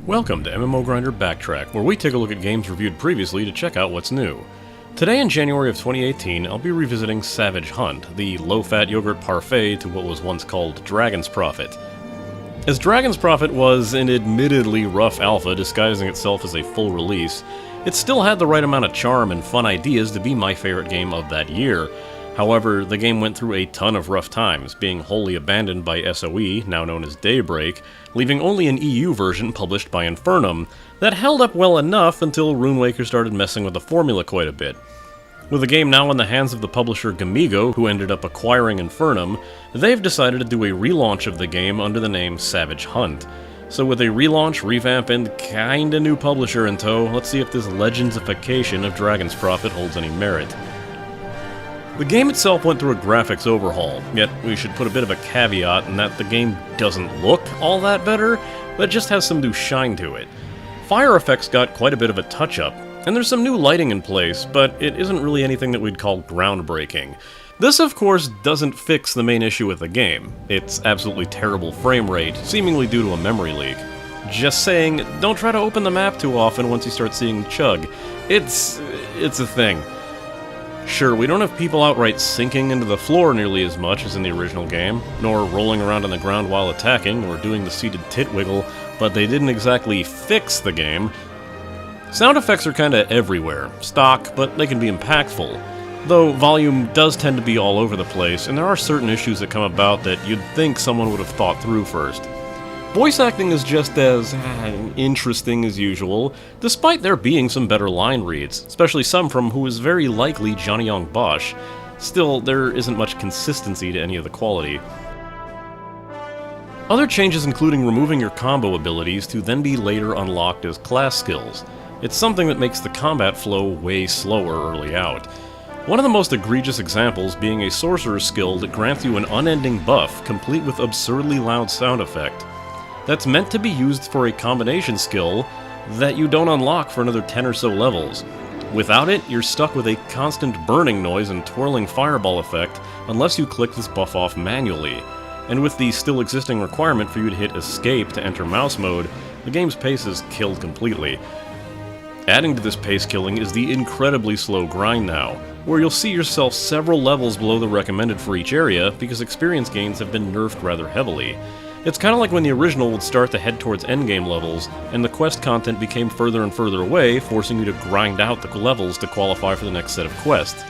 Welcome to MMO Grinder Backtrack, where we take a look at games reviewed previously to check out what's new. Today in January of 2018, I'll be revisiting Savage Hunt, the low-fat yogurt parfait to what was once called Dragon's Prophet. As Dragon's Prophet was an admittedly rough alpha disguising itself as a full release, it still had the right amount of charm and fun ideas to be my favorite game of that year. However, the game went through a ton of rough times, being wholly abandoned by SOE, now known as Daybreak, leaving only an EU version published by Infernum that held up well enough until Runewaker started messing with the formula quite a bit. With the game now in the hands of the publisher Gamigo, who ended up acquiring Infernum, they've decided to do a relaunch of the game under the name Savage Hunt. So with a relaunch, revamp, and kinda new publisher in tow, let's see if this legendsification of Dragon's Prophet holds any merit. The game itself went through a graphics overhaul, yet we should put a bit of a caveat in that the game doesn't look all that better, but just has some new shine to it. Fire effects got quite a bit of a touch-up, and there's some new lighting in place, but it isn't really anything that we'd call groundbreaking. This, of course, doesn't fix the main issue with the game. It's absolutely terrible frame rate, seemingly due to a memory leak. Just saying, don't try to open the map too often once you start seeing the chug. It's a thing. Sure, we don't have people outright sinking into the floor nearly as much as in the original game, nor rolling around on the ground while attacking, or doing the seated tit wiggle, but they didn't exactly fix the game. Sound effects are kinda everywhere, stock, but they can be impactful. Though volume does tend to be all over the place, and there are certain issues that come about that you'd think someone would have thought through first. Voice acting is just as interesting as usual, despite there being some better line reads, especially some from who is very likely Johnny Young Bosch. Still, there isn't much consistency to any of the quality. Other changes including removing your combo abilities to then be later unlocked as class skills. It's something that makes the combat flow way slower early out. One of the most egregious examples being a sorcerer's skill that grants you an unending buff, complete with absurdly loud sound effect. That's meant to be used for a combination skill that you don't unlock for another 10 or so levels. Without it, you're stuck with a constant burning noise and twirling fireball effect unless you click this buff off manually. And with the still existing requirement for you to hit escape to enter mouse mode, the game's pace is killed completely. Adding to this pace killing is the incredibly slow grind now, where you'll see yourself several levels below the recommended for each area because experience gains have been nerfed rather heavily. It's kinda like when the original would start to head towards endgame levels, and the quest content became further and further away, forcing you to grind out the levels to qualify for the next set of quests.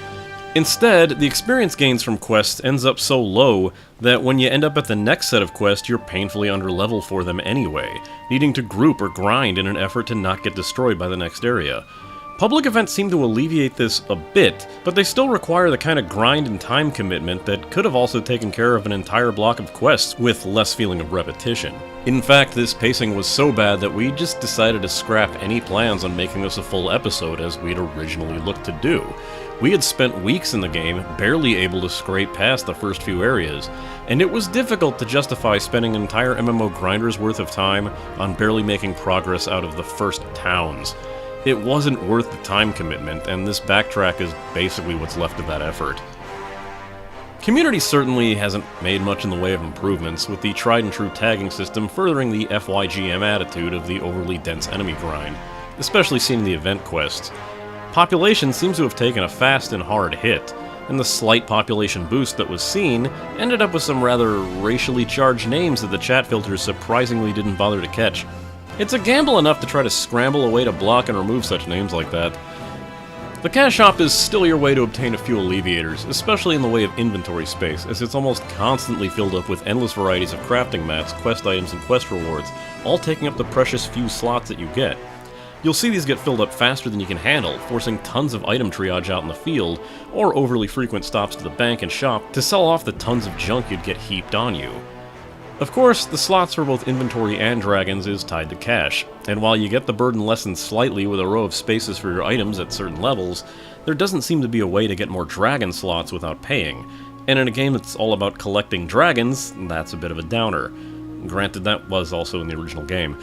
Instead, the experience gains from quests ends up so low that when you end up at the next set of quests, you're painfully under level for them anyway, needing to group or grind in an effort to not get destroyed by the next area. Public events seem to alleviate this a bit, but they still require the kind of grind and time commitment that could have also taken care of an entire block of quests with less feeling of repetition. In fact, this pacing was so bad that we just decided to scrap any plans on making this a full episode as we'd originally looked to do. We had spent weeks in the game, barely able to scrape past the first few areas, and it was difficult to justify spending an entire MMO grinder's worth of time on barely making progress out of the first towns. It wasn't worth the time commitment, and this backtrack is basically what's left of that effort. Community certainly hasn't made much in the way of improvements, with the tried-and-true tagging system furthering the FYGM attitude of the overly dense enemy grind, especially seen in the event quests. Population seems to have taken a fast and hard hit, and the slight population boost that was seen ended up with some rather racially charged names that the chat filters surprisingly didn't bother to catch. It's a gamble enough to try to scramble a way to block and remove such names like that. The cash shop is still your way to obtain a few alleviators, especially in the way of inventory space, as it's almost constantly filled up with endless varieties of crafting mats, quest items, and quest rewards, all taking up the precious few slots that you get. You'll see these get filled up faster than you can handle, forcing tons of item triage out in the field, or overly frequent stops to the bank and shop to sell off the tons of junk you'd get heaped on you. Of course, the slots for both inventory and dragons is tied to cash, and while you get the burden lessened slightly with a row of spaces for your items at certain levels, there doesn't seem to be a way to get more dragon slots without paying, and in a game that's all about collecting dragons, that's a bit of a downer. Granted, that was also in the original game.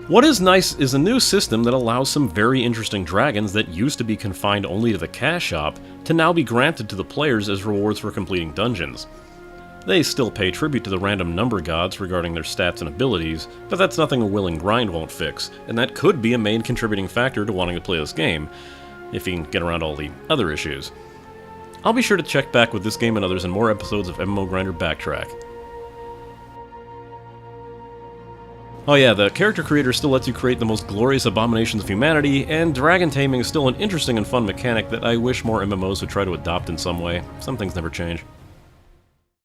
What is nice is a new system that allows some very interesting dragons that used to be confined only to the cash shop to now be granted to the players as rewards for completing dungeons. They still pay tribute to the random number gods regarding their stats and abilities, but that's nothing a willing grind won't fix, and that could be a main contributing factor to wanting to play this game, if you can get around all the other issues. I'll be sure to check back with this game and others in more episodes of MMO Grinder Backtrack. Oh yeah, the character creator still lets you create the most glorious abominations of humanity, and dragon taming is still an interesting and fun mechanic that I wish more MMOs would try to adopt in some way. Some things never change.